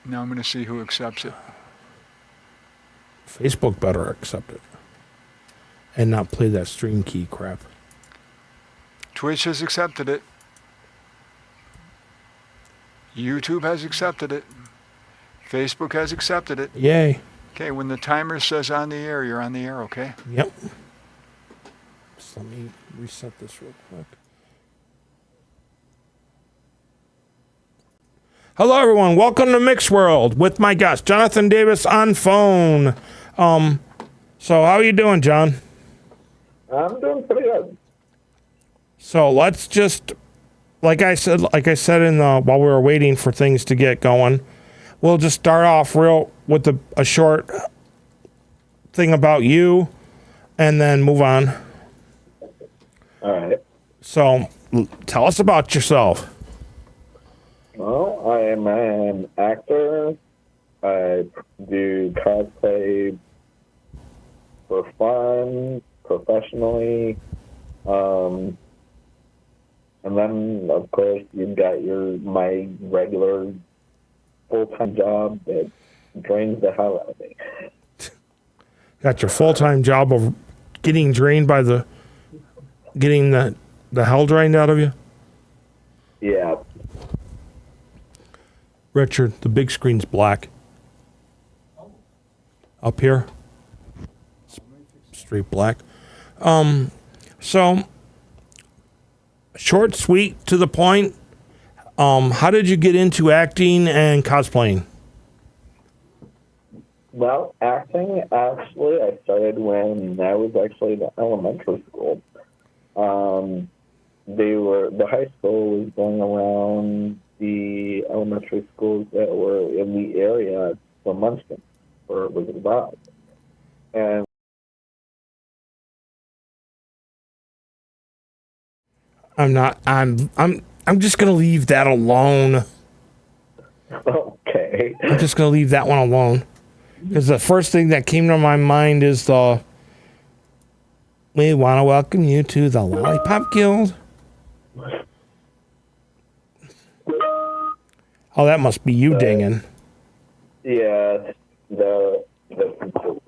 Now I'm going to see who accepts it. Facebook better accept it. And not play that stream key crap. Twitch has accepted it. YouTube has accepted it. Facebook has accepted it. Yay. Okay, when the timer says on the air, you're on the air, okay? Yep. So let me reset this real quick. Hello, everyone. Welcome to Mick's World with my guest, Jonathan Davis, on phone. So how are you doing, John? I'm doing pretty good. So let's just, like I said in the while we were waiting for things to get going, we'll just start off real with a short thing about you, and then move on. All right. So tell us about yourself. Well, I am an actor. I do cosplay for fun, professionally. And then, of course, you've got my regular full-time job that drains the hell out of me. Got your full-time job of getting the hell drained out of you? Yeah. Richard, the big screen's black. Up here. Straight black. So short, sweet, to the point. How did you get into acting and cosplaying? Well, acting, actually, I started when I was actually in elementary school. The high school was going around the elementary schools that were in the area for Munchkin, where it was involved. And I'm just gonna leave that alone. okay. I'm just gonna leave that one alone. Because the first thing that came to my mind is we want to welcome you to the Lollipop Guild. Oh, that must be you dinging. Yeah, that's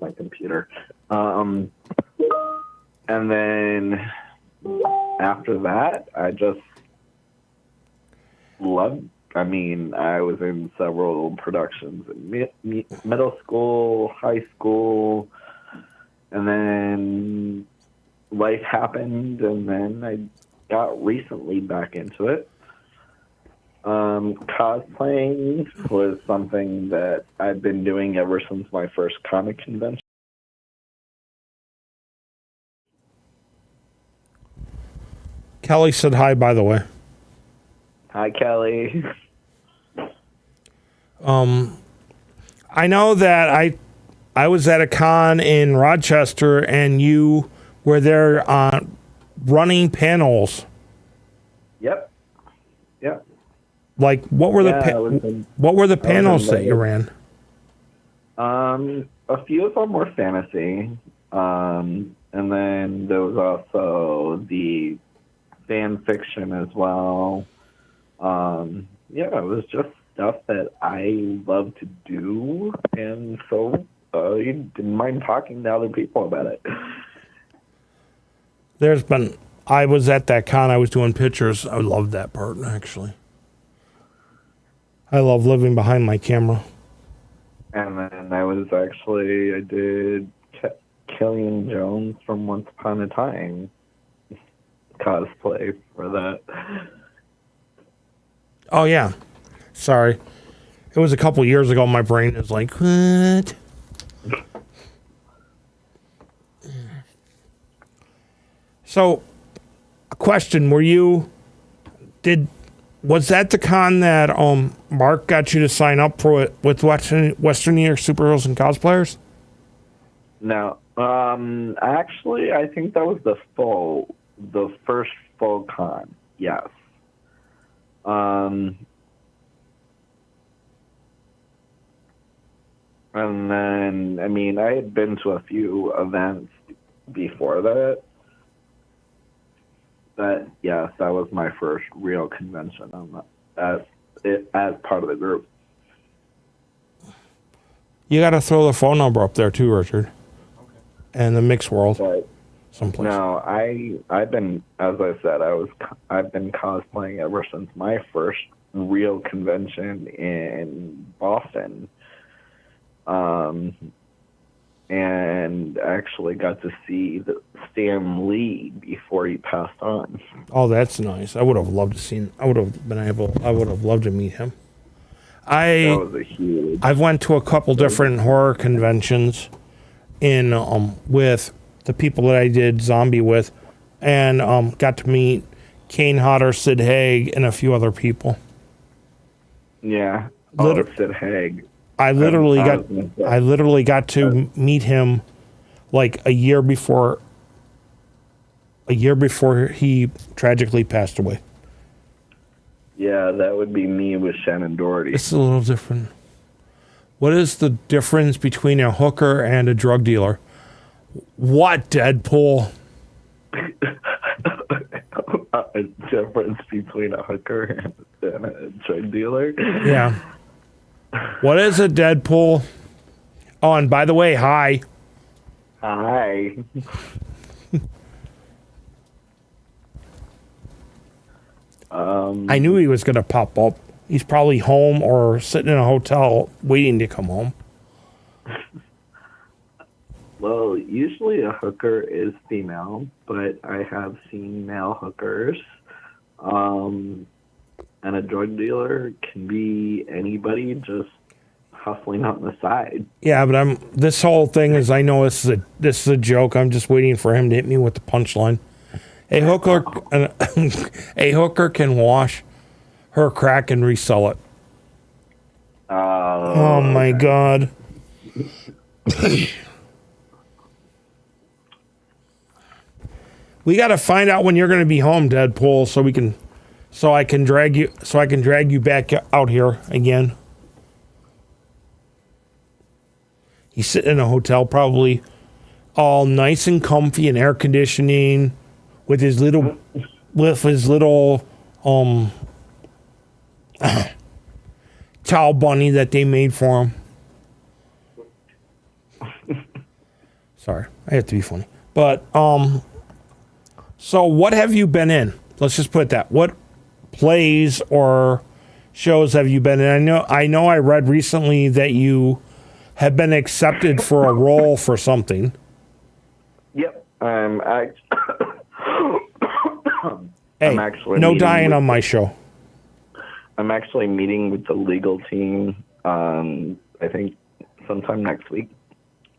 my computer. And then after that, I just loved. I was in several productions in middle school, high school, and then life happened, and then I got recently back into it. Cosplaying was something that I've been doing ever since my first comic convention. Kelly said hi, by the way. Hi, Kelly. I know that I was at a con in Rochester, and you were there running panels. Yep. Like, what were the panels that you ran? A few of them were fantasy, and then there was also the fan fiction as well. It was just stuff that I love to do, and so I didn't mind talking to other people about it. I was at that con, I was doing pictures. I loved that part, actually. I love living behind my camera. And then I did Killian Jones from Once Upon a Time cosplay for that. Oh, yeah. Sorry. It was a couple years ago. My brain is like, what? So, a question. Was that the con that Mark got you to sign up for it with Western New York Superheroes and Cosplayers? No. Actually, I think that was the first full con. Yes. And then, I had been to a few events before that. But yes, that was my first real convention as part of the group. You got to throw the phone number up there too, Richard. And the mixed world, But someplace. no, I've been, as I said, I've been cosplaying ever since my first real convention in Boston. And actually got to see Stan Lee before he passed on. Oh, that's nice. I would have loved to seen. I would have loved to meet him. That was a huge. I've went to a couple different horror conventions in with the people that I did zombie with, and got to meet Kane Hodder, Sid Haig, and a few other people. Yeah. Sid Haig. I literally got to meet him like a year before he tragically passed away. Yeah, that would be me with Shannon Doherty. It's a little different. What is the difference between a hooker and a drug dealer? What, Deadpool? A difference between a hooker and a drug dealer? Yeah. What is a Deadpool? Oh, and by the way, hi. Hi. I knew he was going to pop up. He's probably home or sitting in a hotel waiting to come home. Well, usually a hooker is female, but I have seen male hookers. And a drug dealer can be anybody just hustling on the side. Yeah, but this whole thing is, I know this is a joke. I'm just waiting for him to hit me with the punchline. A hooker can wash her crack and resell it. Oh my God. We got to find out when you're going to be home, Deadpool, so I can drag you back out here again. He's sitting in a hotel, probably all nice and comfy and air conditioning, with his little towel bunny that they made for him. Sorry, I have to be funny. But so what have you been in? Let's just put it that. What plays or shows have you been in? I know I read recently that you have been accepted for a role for something. Yep. Hey, I'm actually no dying on my show. I'm actually meeting with the legal team, I think sometime next week.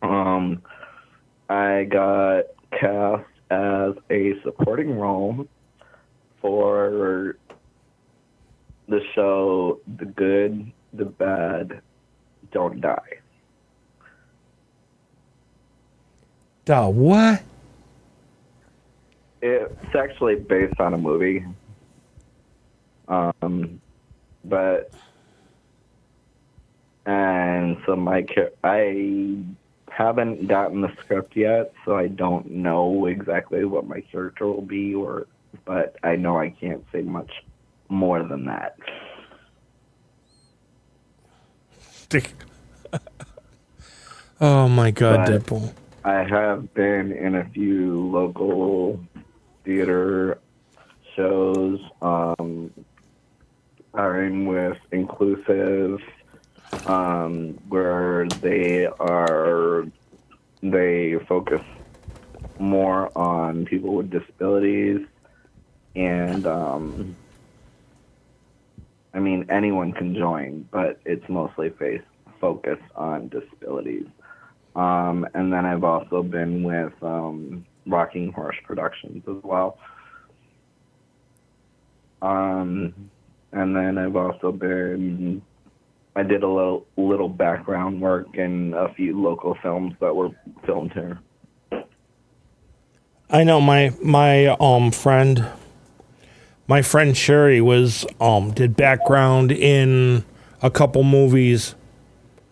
I got cast as a supporting role for the show The Good, the Bad, Don't Die. The what? It's actually based on a movie. I haven't gotten the script yet, so I don't know exactly what my character will be, but I know I can't say much more than that. Oh my God, But Deadpool. I have been in a few local theater shows. I'm with Inclusive, where they focus more on people with disabilities, and I mean anyone can join, but it's mostly focused on disabilities. And then I've also been with Rocking Horse Productions as well. And then I've also I did a little background work in a few local films that were filmed here. I know my friend Sherry did background in a couple movies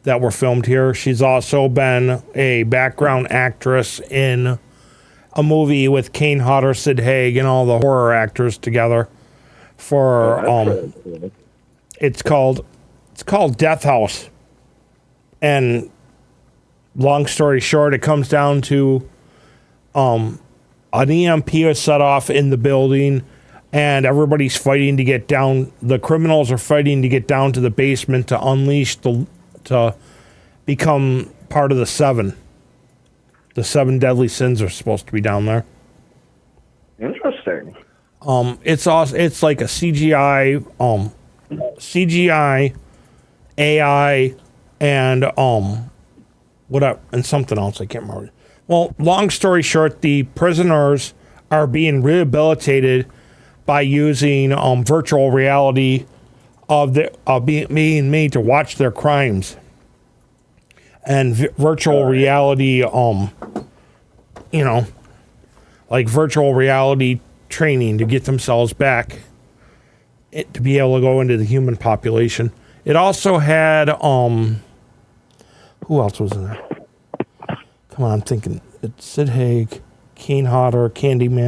that were filmed here. She's also been a background actress in a movie with Kane Hodder, Sid Haig, and all the horror actors together. It's called Death House, and long story short, it comes down to an EMP is set off in the building, and everybody's fighting to get down. The criminals are fighting to get down to the basement to unleash to become part of the seven. The seven deadly sins are supposed to be down there. Interesting. It's also, it's like a CGI, AI, and and something else I can't remember. Well, long story short, the prisoners are being rehabilitated by using virtual reality of being made to watch their crimes, and virtual reality, like virtual reality training to get themselves back to be able to go into the human population. It also had who else was in there? Come on, I'm thinking. It's Sid Haig, Kane Hodder, Candyman.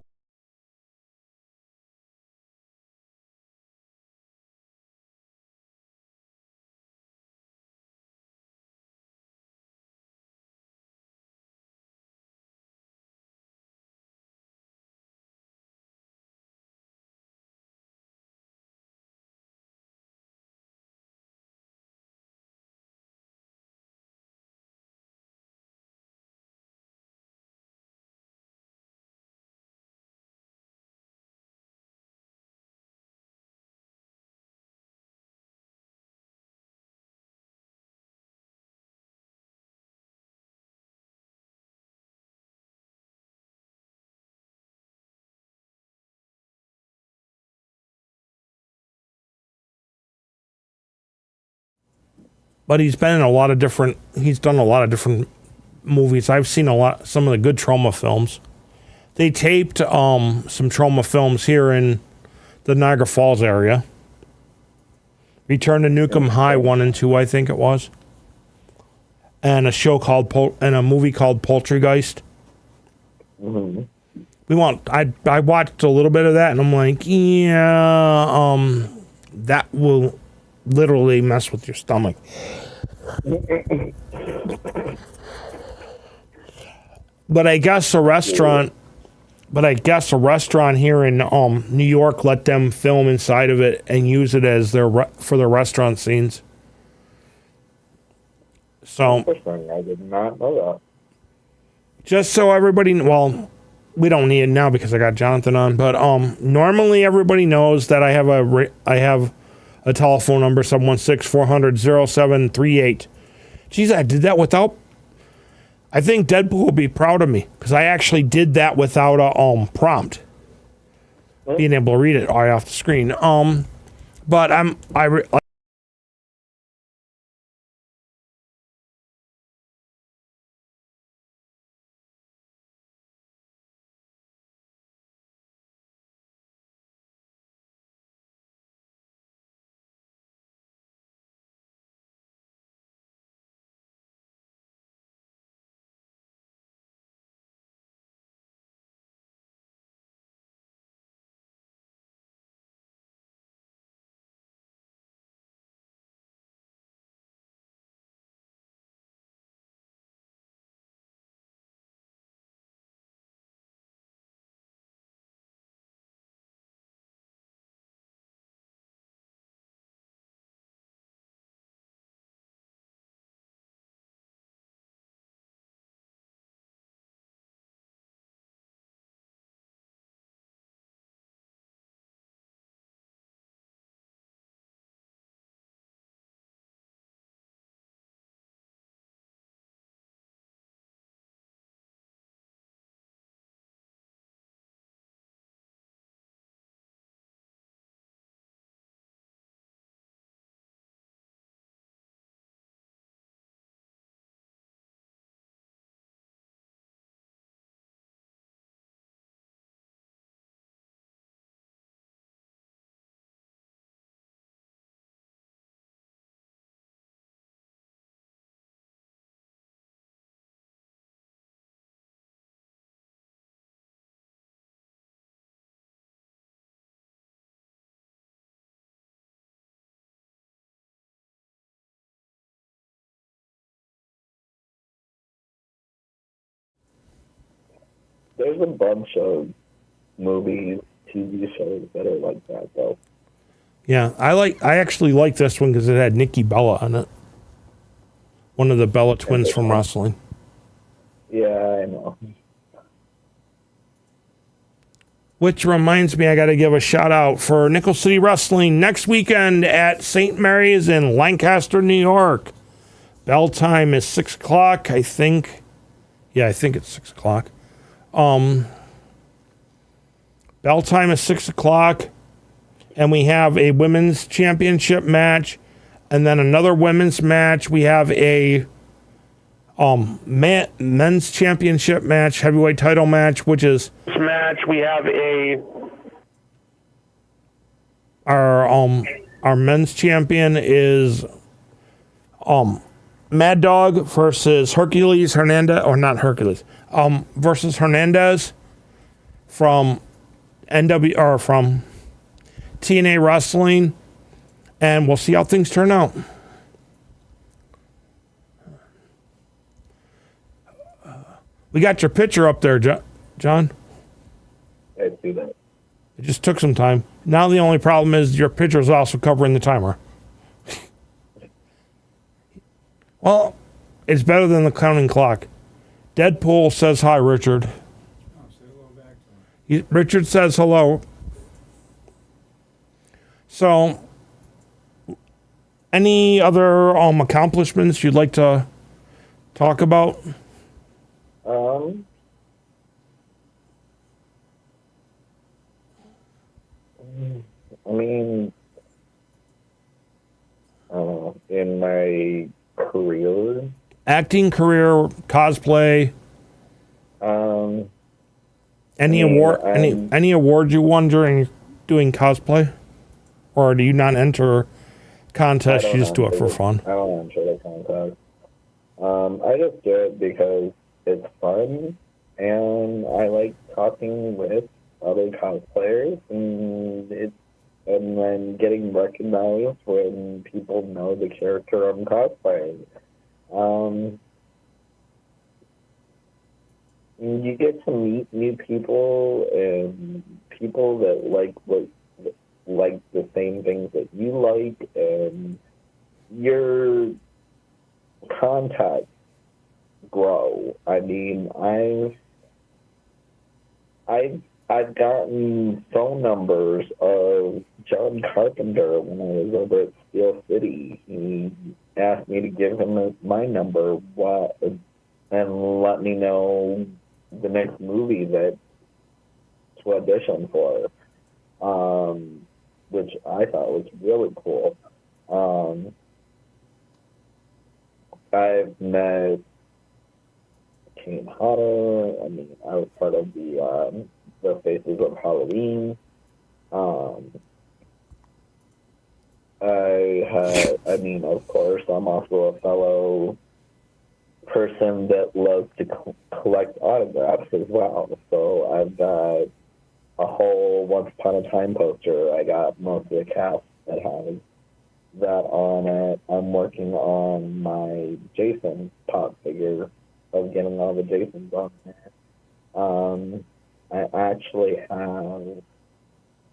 But he's been in a lot of different. He's done a lot of different movies. I've seen some of the good trauma films. They taped some trauma films here in the Niagara Falls area. Return to Nukem High 1 and 2, I think it was. And a movie called Poltergeist. Mm-hmm. I watched a little bit of that, and I'm like, yeah, that will literally mess with your stomach. But I guess a restaurant here in New York let them film inside of it and use it as for their restaurant scenes. So Interesting. I did not know that. just so everybody, well, we don't need it now because I got Jonathan on, but normally everybody knows that I have a telephone number, 716-400-0738. Geez, I did that without. I think Deadpool will be proud of me because I actually did that without a prompt, being able to read it right off the screen. But There's a bunch of movies, TV shows that are like that, though. Yeah, I actually like this one because it had Nikki Bella on it. One of the Bella twins from wrestling. Yeah, I know. Which reminds me, I got to give a shout out for Nickel City Wrestling next weekend at St. Mary's in Lancaster, New York. Bell time is 6 o'clock, I think. Yeah, I think it's 6 o'clock. Bell time is 6 o'clock, and we have a women's championship match, and then another women's match. We have a men's championship match, heavyweight title match, which is we have our men's champion is Mad Dog versus Hercules Hernandez, or not Hercules, versus Hernandez from from TNA Wrestling, and we'll see how things turn out. We got your picture up there, John. I see that. It just took some time. Now the only problem is your picture is also covering the timer. Well, it's better than the counting clock. Deadpool says hi, Richard. Richard says hello. So, any other accomplishments you'd like to talk about? I mean, in my career, Acting career, cosplay. Any any awards you won during doing cosplay, or do you not enter contests? You just do it for fun. I don't enter the contest. I just do it because it's fun, and I like talking with other cosplayers, and then getting recognized when people know the character I'm cosplaying. You get to meet new people and people that like the same things that you like, and your contacts grow. I mean, I've gotten phone numbers of John Carpenter when I was over at Steel City. He asked me to give him my number and let me know the next movie that to audition for, which I thought was really cool. I've met Kane Hodder. I mean, I was part of the Faces of Halloween. Of course, I'm also a fellow person that loves to collect autographs as well. So I've got a whole Once Upon a Time poster. I got most of the cast that has that on it. I'm working on my Jason pop figure of getting all the Jasons on there. I actually have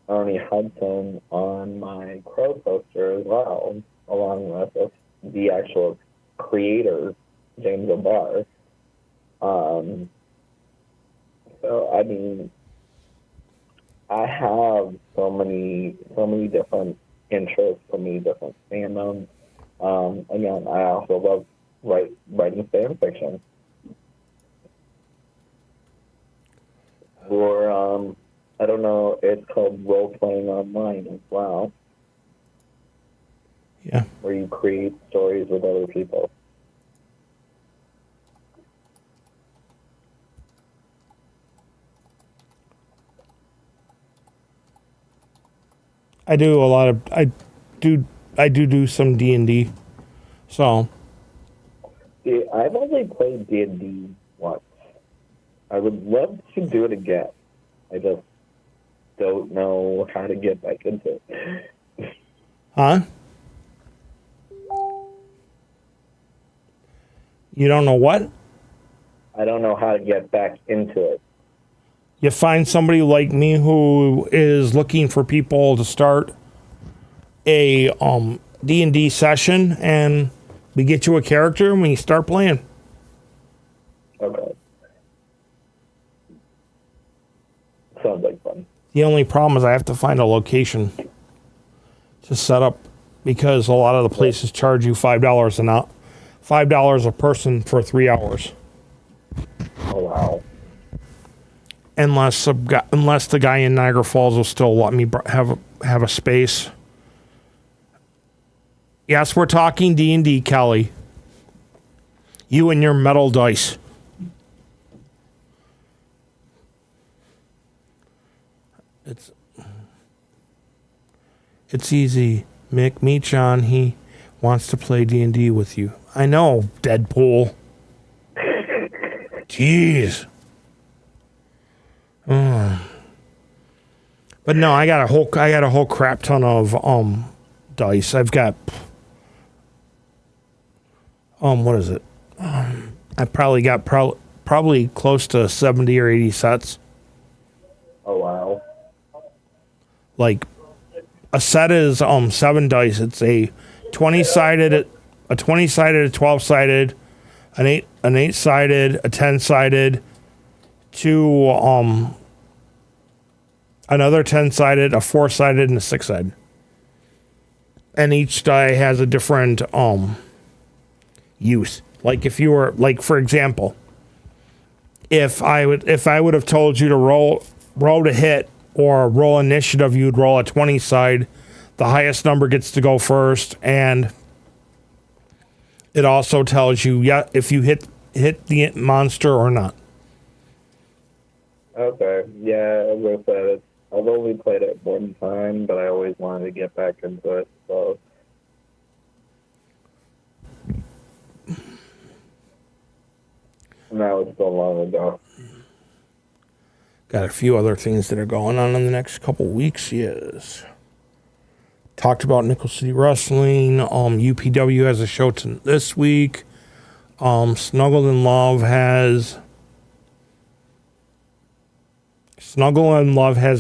Ernie Hudson on my Crow poster as well, along with the actual creator, James O'Barr. So I mean, I have so many different interests, so many different fandoms. Again, I also love writing fan fiction. Or I don't know, it's called role playing online as well. Yeah. Where you create stories with other people. I do a lot of I do some D&D. So See, I've only played D&D once. I would love to do it again. I just don't know how to get back into it. Huh? You don't know what? I don't know how to get back into it. You find somebody like me who is looking for people to start a D&D session, and we get you a character and we start playing. Okay. Sounds like fun. The only problem is I have to find a location to set up, because a lot of the places charge you $5 a person for 3 hours. Oh, wow. Unless the guy in Niagara Falls will still let me have a space. Yes, we're talking D&D, Kelly. You and your metal dice. It's easy. Mick, meet John. He wants to play D&D with you. I know, Deadpool. Jeez. But no, I got a whole crap ton of dice. I've got what is it? I probably got probably close to 70 or 80 sets. Oh, wow. Like, a set is 7 dice. It's a 20-sided, a 20-sided, a 12-sided, an 8-sided, a 10-sided, another 10-sided, a 4-sided, and a 6-sided. And each die has a different use. Like, if you were, like, for example, if I would have told you to roll to hit or roll initiative, you'd roll a 20 side. The highest number gets to go first, and it also tells you if you hit the monster or not. Okay. Yeah, as I said, I've only played it one time, but I always wanted to get back into it, so. Now it's so long ago. Got a few other things that are going on in the next couple weeks. Yes. Talked about Nickel City Wrestling. UPW has a show this week. Snuggle and Love has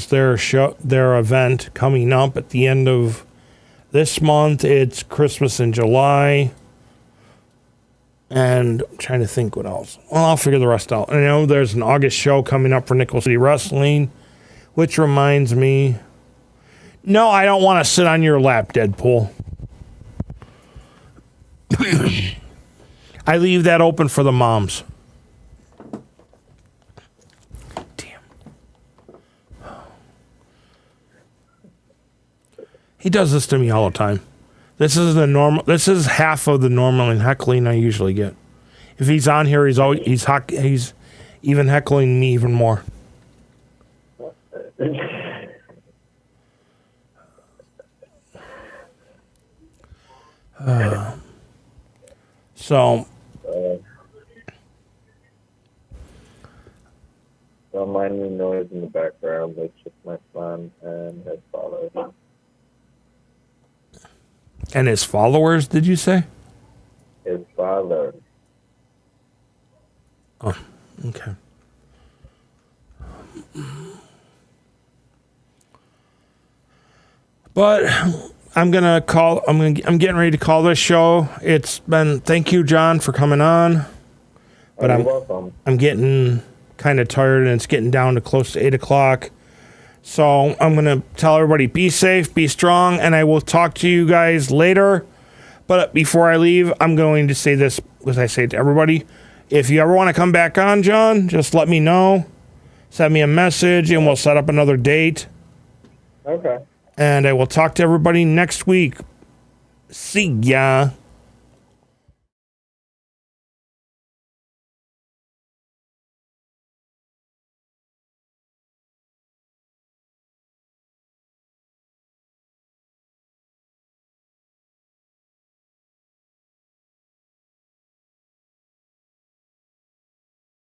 their event coming up at the end of this month. It's Christmas in July. And I'm trying to think what else. Well, I'll figure the rest out. I know there's an August show coming up for Nickel City Wrestling, which reminds me, no, I don't want to sit on your lap, Deadpool. I leave that open for the moms. Damn. He does this to me all the time. This is half of the normal heckling I usually get. If he's on here, he's even heckling me even more. So Don't mind the noise in the background. It's just my son and his father. And his followers, did you say? His father. Oh, okay. But I'm getting ready to call this show. Thank you, John, for coming on. But You're welcome. I'm getting kind of tired, and it's getting down to close to 8 o'clock. So I'm going to tell everybody, be safe, be strong, and I will talk to you guys later. But before I leave, I'm going to say this, as I say to everybody. If you ever want to come back on, John, just let me know. Send me a message, and we'll set up another date. Okay. And I will talk to everybody next week. See ya.